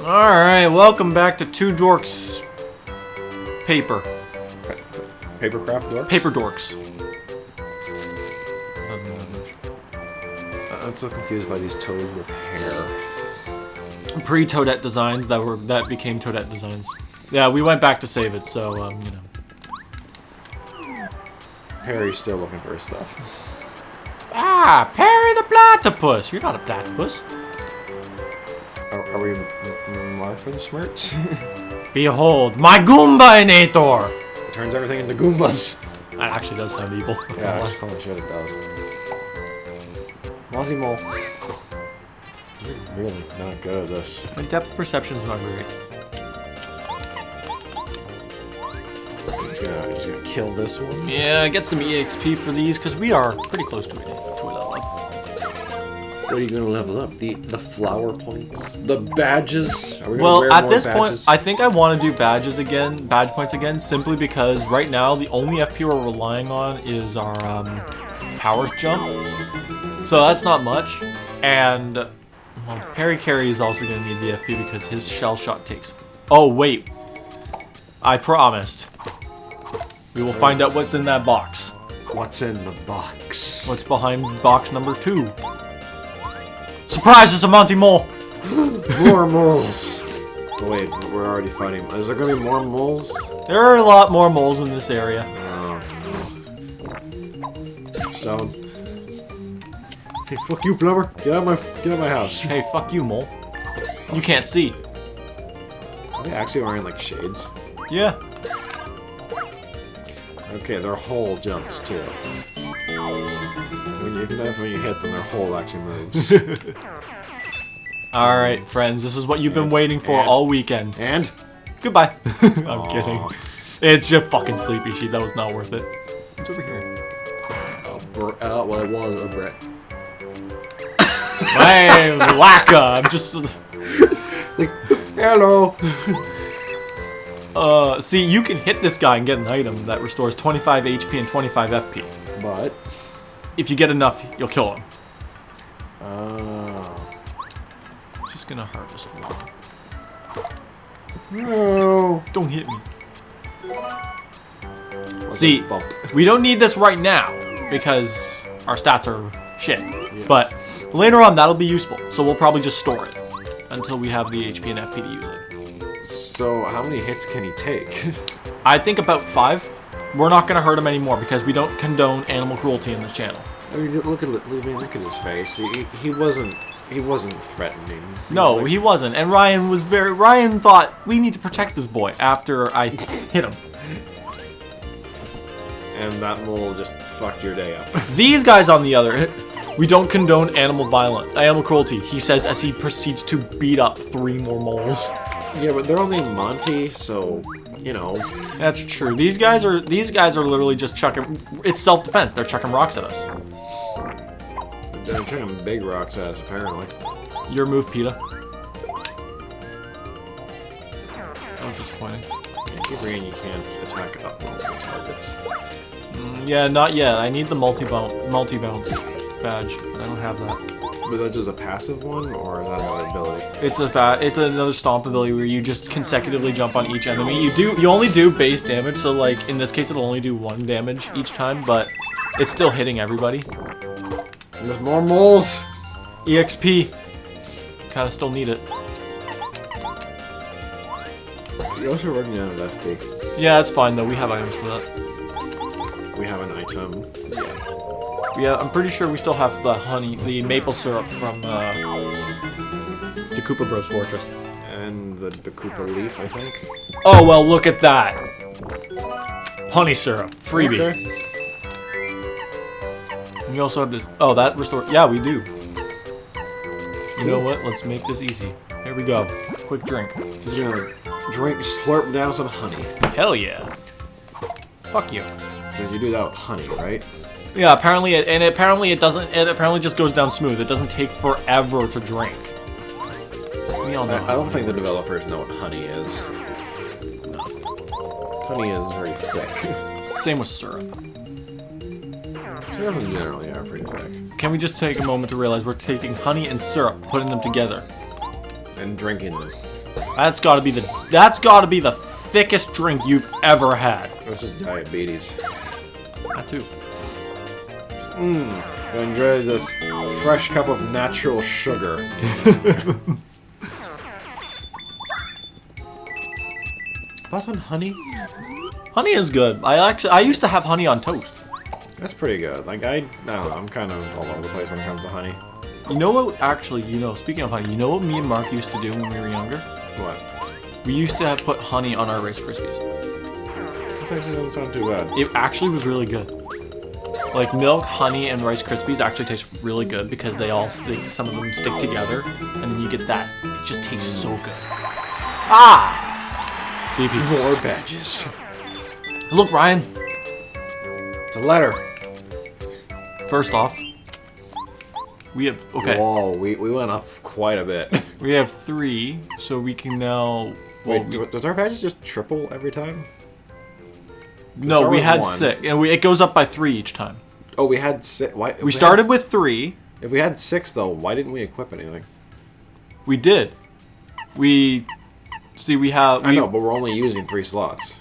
Alright, welcome back to Two Dorks Paper. Papercraft Dorks? Paper Dorks. I'm so confused by these toads with hair. Pre-Toadette designs that became Toadette designs. Yeah, we went back to save it, so, you know. Harry's still looking for his stuff. Ah, Perry the Platypus! You're not a platypus. Are we morphing smirts? Behold, my Goomba-inator! It turns everything into Goombas. That actually does sound evil. Yeah, holy shit, it does. Monty Mole. You're really not good at this. My depth perception's not great. Just gonna kill this one. Yeah, get some EXP for these, because we are pretty close to a level up. What are you gonna level up? The flower points? The badges? Are we gonna Well, wear at more this badges? point, I think I want to do badge points again, simply because right now the only FP we're relying on is our power jump. So that's not much. And well, Perry Carry is also going to need the FP because his shell shot takes... Oh, wait. I promised. We will find out what's in that box. What's in the box? What's behind box number 2? Surprise! It's a Monty Mole! More moles! Oh, wait, we're already fighting. Is there gonna be more moles? There are a lot more moles in this area. Stone. Hey, fuck you, plumber! Get out of my house. Hey, fuck you, mole. You can't see. Are they actually wearing like shades? Yeah. Okay, their hole jumps too. Even when you hit them, their hole actually moves. Alright, friends, this is what you've been waiting for all weekend. And? Goodbye. I'm kidding. It's just fucking Sleepy Sheep. That was not worth it. It's over here. Well, it was a Brett. Man, Lacka. I'm just... Like, hello! See, you can hit this guy and get an item that restores 25 HP and 25 FP. But? If you get enough, you'll kill him. Oh. Just gonna harvest one. No! Don't hit me. What's See, a bump? we don't need this right now because our stats are shit. Yeah. But later on, that'll be useful. So we'll probably just store it until we have the HP and FP to use it. So, how many hits can he take? I think about 5. We're not gonna hurt him anymore because we don't condone animal cruelty in this channel. I mean, look at his face. He wasn't threatening. No, he wasn't. And Ryan thought we need to protect this boy after I hit him. And that mole just fucked your day up. These guys on the other, we don't condone animal cruelty. He says as he proceeds to beat up 3 more moles. Yeah, but they're only Monty, so you know. That's true. These guys are literally just chucking. It's self-defense. They're chucking rocks at us. They're chucking big rocks at us, apparently. Your move, PETA. That was disappointing. Yeah, keep reading. You can't attack up multiple targets. Yeah, not yet. I need the multi-bounce badge, but I don't have that. But that's just a passive one, or is that another ability? It's another stomp ability where you just consecutively jump on each enemy. You only do base damage, so like in this case it'll only do 1 damage each time, but it's still hitting everybody. And there's more moles. EXP. Kinda still need it. You're also running out of FP. Yeah, that's fine though. We have items for that. We have an item. Yeah, I'm pretty sure we still have the maple syrup from the Cooper Bros Fortress. And the Koopa leaf, I think. Oh well, look at that. Honey syrup, freebie. Okay. And we also have this. Oh, that restore. Yeah, we do. You know what? Let's make this easy. Here we go. Quick drink. He's gonna slurp down some honey. Hell yeah. Fuck you. Because you do that with honey, right? Yeah, apparently it doesn't. It apparently just goes down smooth. It doesn't take forever to drink. We all know. I don't think the developers know what honey is. No. Honey is very thick. Same with syrup. Syrup in general, yeah, are pretty thick. Can we just take a moment to realize we're taking honey and syrup, putting them together? And drinking them. That's gotta be the thickest drink you've ever had. That's just diabetes. That too. Enjoy this fresh cup of natural sugar. That's on honey. Honey is good. I used to have honey on toast. That's pretty good. Like I don't know. I'm kind of all over the place when it comes to honey. You know what? Actually, speaking of honey, you know what me and Mark used to do when we were younger? What? We used to have put honey on our Rice Krispies. That actually doesn't sound too bad. It actually was really good. Like milk, honey, and Rice Krispies actually taste really good because they all some of them stick together, and then you get that. It just tastes so good. Ah! BP. More badges. Look, Ryan. It's a letter. First off, we have Whoa, we went up quite a bit. We have 3, so we can now. Well, Wait, does our badges just triple every time? no, we had 1. 6, and it goes up by 3 each time. Oh, we had 6. Why? We started with 3. If we had 6, though, why didn't we equip anything? We did. We have. I know, but we're only using 3 slots.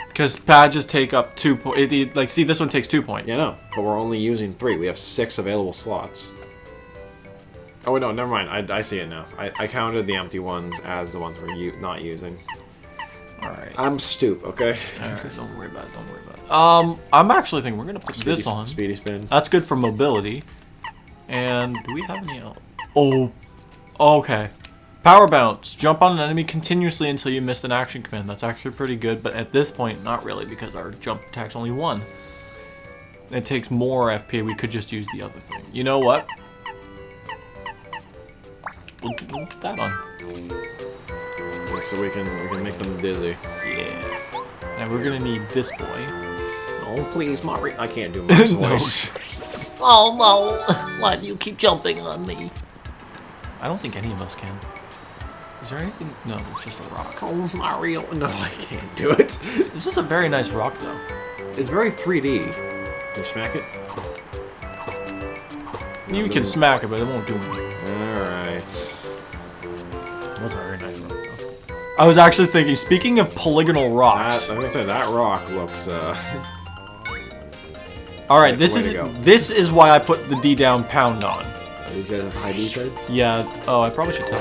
Because badges take up 2 points. Like, see, this one takes 2 points. Yeah, no, but we're only using 3. We have 6 available slots. Oh, wait, no, never mind. I see it now. I counted the empty ones as the ones we're not using. Alright. I'm stupid, okay? Alright, don't worry about it. I'm actually thinking we're going to put this on. Speedy spin. That's good for mobility. And do we have any else? Oh, okay. Power bounce. Jump on an enemy continuously until you miss an action command. That's actually pretty good, but at this point, not really, because our jump attack's only 1. It takes more FP. We could just use the other thing. You know what? We'll put that on. So we can make them dizzy. Yeah. And we're gonna need this boy. Oh, please, Mario. I can't do Mark's voice. Oh no! Why do you keep jumping on me? I don't think any of us can. Is there anything? No, it's just a rock. Oh, Mario. No, I can't do it. This is a very nice rock, though. It's very 3D. Can you smack it? You can smack it, but it won't do anything. Alright. That's a very nice rock, though. I was actually thinking, speaking of polygonal rocks. I'm gonna say that rock looks, Alright, way this to is go. this is why I put the D down pound on. You guys have high D cards? Yeah. Oh, I probably should tell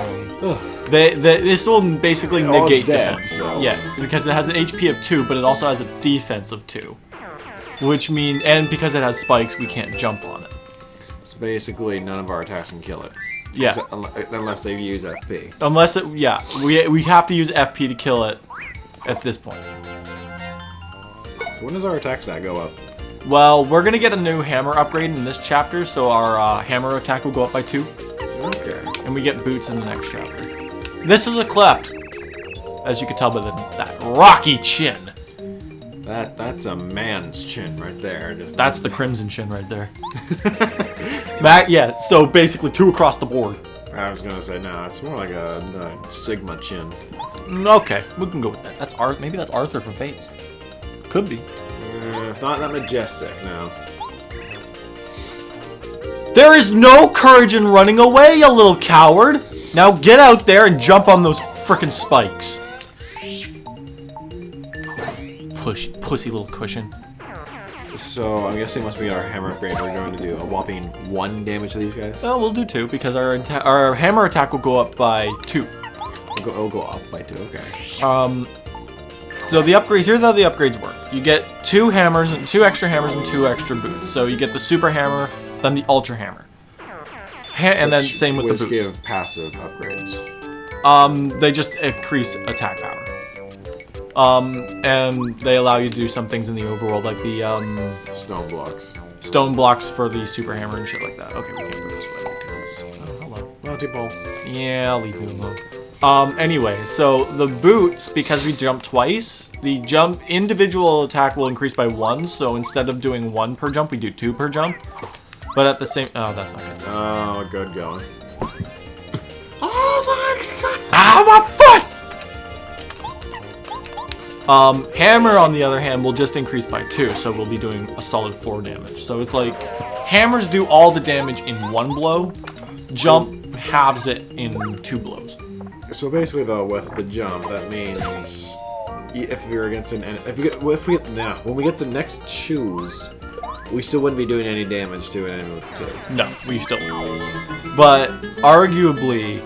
them. This will basically Oh, it's negate dead, defense. so- Yeah, because it has an HP of 2, but it also has a defense of 2. Which means, and because it has spikes, we can't jump on it. So basically, none of our attacks can kill it. Yeah. Unless they use FP. Unless it, yeah, we have to use FP to kill it at this point. So when does our attack stat go up? Well, we're gonna get a new hammer upgrade in this chapter, so our hammer attack will go up by 2, Okay. and we get boots in the next chapter. This is a cleft, as you can tell by that rocky chin. That's a man's chin right there. That's the crimson chin right there. Yeah, so basically 2 across the board. I was gonna say, no, it's more like a Sigma chin. Okay, we can go with that. That's maybe that's Arthur from Fates. Could be. It's not that majestic, no. There is no courage in running away, you little coward! Now get out there and jump on those frickin' spikes. Pussy little cushion. So, I'm guessing once we get our hammer upgrade, we're going to do a whopping 1 damage to these guys? Well, we'll do 2, because our hammer attack will go up by 2. It'll go up by 2, okay. So the upgrades, here's how the upgrades work. You get 2 hammers, and 2 extra hammers, and 2 extra boots. So you get the super hammer, then the ultra hammer. And then same with the boots. Which give passive upgrades. They just increase attack power. And they allow you to do some things in the overworld, like the Stone blocks. stone blocks for the super hammer and shit like that. Okay, we can't go this way because oh hello. Multi-ball. Yeah, I'll leave you alone. Anyway, so the boots, because we jump twice, the individual attack will increase by 1, so instead of doing 1 per jump, we do 2 per jump. But at the same, oh, that's not good. Oh, good going. Oh my god! Ah, my foot! Hammer, on the other hand, will just increase by 2, so we'll be doing a solid 4 damage. So it's like, hammers do all the damage in 1 blow. Jump halves it in 2 blows. So basically, though, with the jump, that means if we're against an when we get the next shoes, we still wouldn't be doing any damage to an enemy with 2. No, we still won't. But arguably,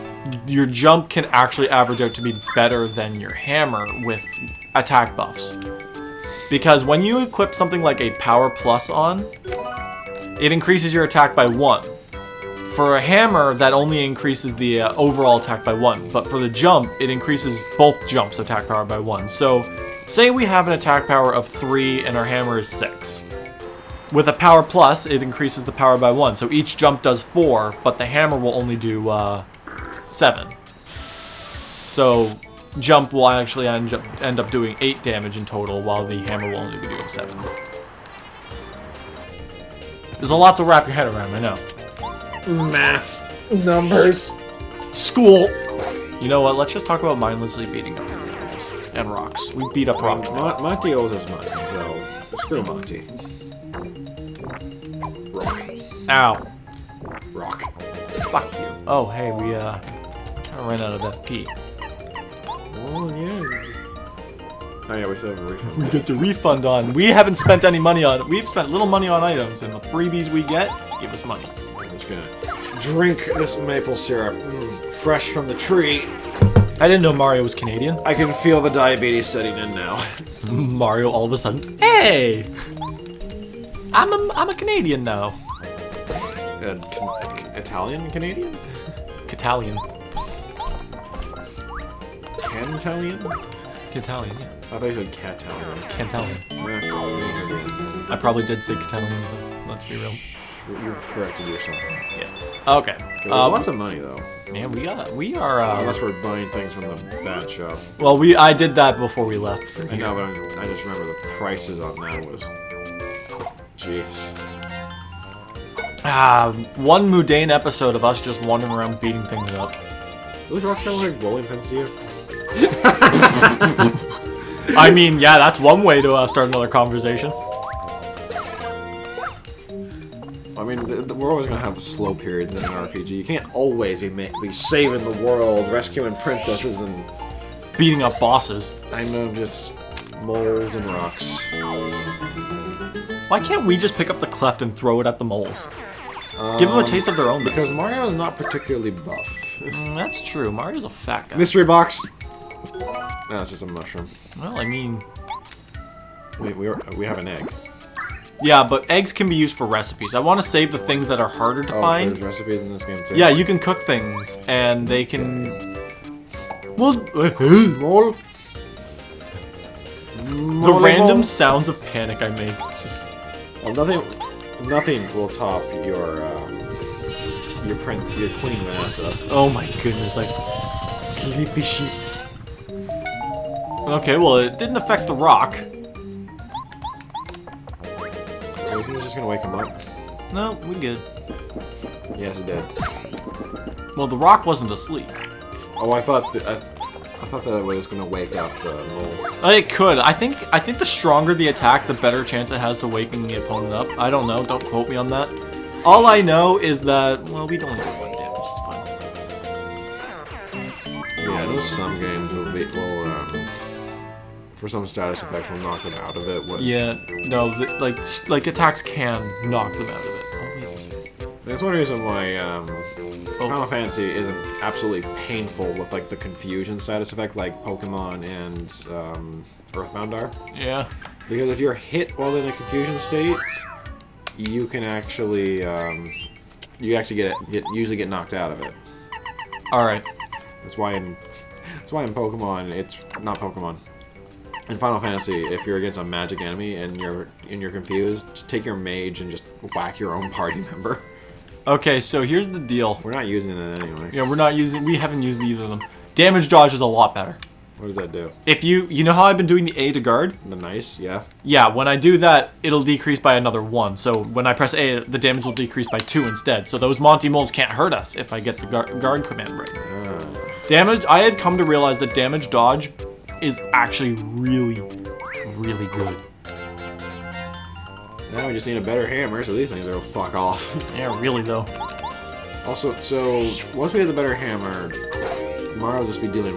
your jump can actually average out to be better than your hammer with attack buffs. Because when you equip something like a power plus on, it increases your attack by 1. For a hammer, that only increases the overall attack by 1. But for the jump, it increases both jumps' attack power by 1. So, say we have an attack power of 3 and our hammer is 6. With a power plus, it increases the power by 1. So each jump does 4, but the hammer will only do 7. So jump will actually end up doing 8 damage in total, while the hammer will only be doing 7. There's a lot to wrap your head around, I know. Math. Numbers. School! You know what, let's just talk about mindlessly beating up enemies and rocks. We beat up rocks. Monty owes us money, so screw Monty. Rock. Ow. Rock. Fuck you. Oh, hey, we kind of ran out of FP. Oh, yeah. Oh, yeah, we still have a refund. We get the refund on. We haven't spent any money on it. We've spent little money on items, and the freebies we get give us money. I'm just gonna drink this maple syrup. Fresh from the tree. I didn't know Mario was Canadian. I can feel the diabetes setting in now. Mario all of a sudden, hey! I'm a Canadian now. Italian Canadian? Catalan. Cantalian? Catalan, yeah. I thought you said Catalian. Catalan. I probably did say Catalan, but let's be real. You've corrected yourself. Yeah. Okay. Lots of money though. Yeah, we are. Unless we're buying things from the bad shop. Well, I did that before we left. I know, but I just remember the prices on that was. Jeez. One mundane episode of us just wandering around beating things up. Those rocks kind of like bowling pins to you? I mean, yeah, that's one way to start another conversation. I mean, we're always gonna have slow periods in an RPG. You can't always be saving the world, rescuing princesses, and beating up bosses. I know, just moles and rocks. Why can't we just pick up the cleft and throw it at the moles? Give them a taste of their own. Because Mario is not particularly buff. That's true. Mario's a fat guy. Mystery box. No, it's just a mushroom. Well, I mean, we have an egg. Yeah, but eggs can be used for recipes. I want to save the things that are harder to find. There's recipes in this game too. Yeah, you can cook things, and they can. Well, Mole. The random sounds of panic I make. It's just. Well, nothing will top your Queen Vanessa. Oh my goodness, like sleepy sheep. Okay, well it didn't affect the rock. Isn't this just gonna wake him up? No, we good. Yes, it did. Well, the rock wasn't asleep. Oh, I thought that it was gonna wake up the mole. It could. I think the stronger the attack, the better chance it has to waking the opponent up. I don't know. Don't quote me on that. All I know is that, well, we don't have 1 damage. It's fine. Yeah, I know some games will for some status effects will knock them out of it. Yeah, no, like attacks can knock them out of it. That's one reason why Final Fantasy isn't absolutely painful with like the confusion status effect like Pokemon and Earthbound are. Yeah. Because if you're hit while in a confusion state, you can actually usually get knocked out of it. All right. That's why in Pokemon, it's not Pokemon. In Final Fantasy, if you're against a magic enemy and you're confused, just take your mage and just whack your own party member. Okay, so here's the deal. We're not using it anyway. Yeah, we haven't used either of them. Damage dodge is a lot better. What does that do? If you know how I've been doing the A to guard? The nice, yeah. Yeah, when I do that, it'll decrease by another 1. So when I press A, the damage will decrease by 2 instead. So those Monty Moles can't hurt us if I get the guard command right. Damage, I had come to realize that damage dodge is actually really, really good. Now we just need a better hammer, so these things will fuck off. Yeah, really though. Also, so once we have the better hammer, Mario will just be dealing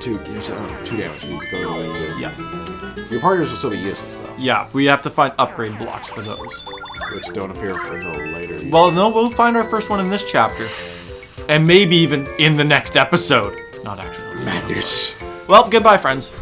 2 damage. He's going to 2. Yeah. Your partners will still be useless though. Yeah, we have to find upgrade blocks for those. Which don't appear until later. Well, no, we'll find our first one in this chapter. And maybe even in the next episode. Not actually. Madness. Well, goodbye, friends.